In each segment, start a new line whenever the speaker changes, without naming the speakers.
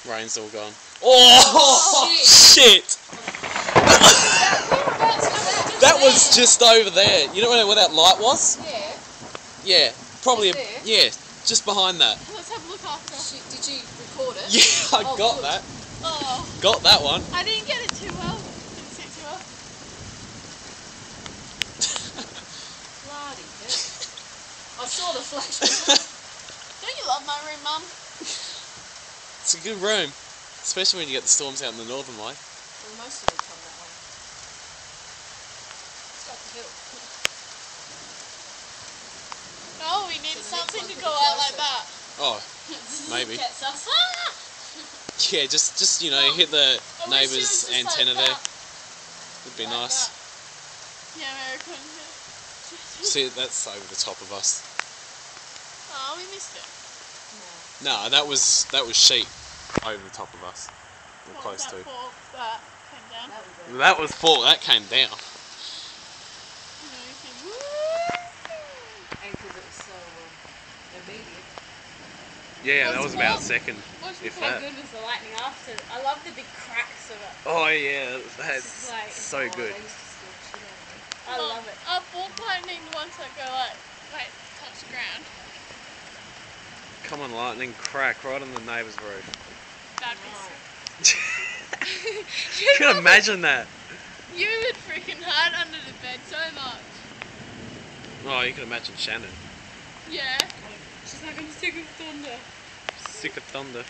Rain's all gone. Oh, shit! That was just over there. You know where that light was?
Yeah.
Yeah, probably.
There?
Yeah, just behind that.
Let's have a look after.
Did you record it?
Yeah, I got
good.
that.
Oh.
Got that one.
I didn't get it too well. Didn't see it too well.
Bloody hell. I saw the flash.
Don't you love my room, Mum?
It's a good room, especially when you get the storms out in the northern way.
Well, most of them come that way. It's up the hill.
Oh, we need
So the
something
next
to
one
go
could be
out like
closer.
that.
Oh, maybe.
Gets us.
Yeah, just you know, hit the
I wish it was
neighbour's
just
antenna
like
there.
that.
Would be
Like
nice.
that. Yeah, American.
See, that's over the top of us.
Oh, we missed it.
No, that was sheep over the top of us. We're
What was
close
that
to.
for? That came down.
That was full. That came down.
You know, you can,
And because it was so immediate.
Yeah, that
What's
was about
more-
second.
What's
If
more
that.
good was the lightning after. I love the big cracks of it.
Oh yeah, that's
It's like-
so good.
They used to scare the shit out of me.
I love it. I've walked lightning once that go like touch the ground.
Come on, lightning, crack right on the neighbour's roof.
That'd be
Right.
You can imagine that.
You would freaking hide under the bed so much.
Oh, you can imagine Shannon.
Yeah. She's like, I'm sick of thunder.
Sick of thunder.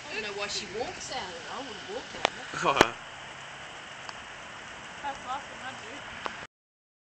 I don't know why she walks out of it. I would have walked out of it.
Oh,
That's the last thing I'd do.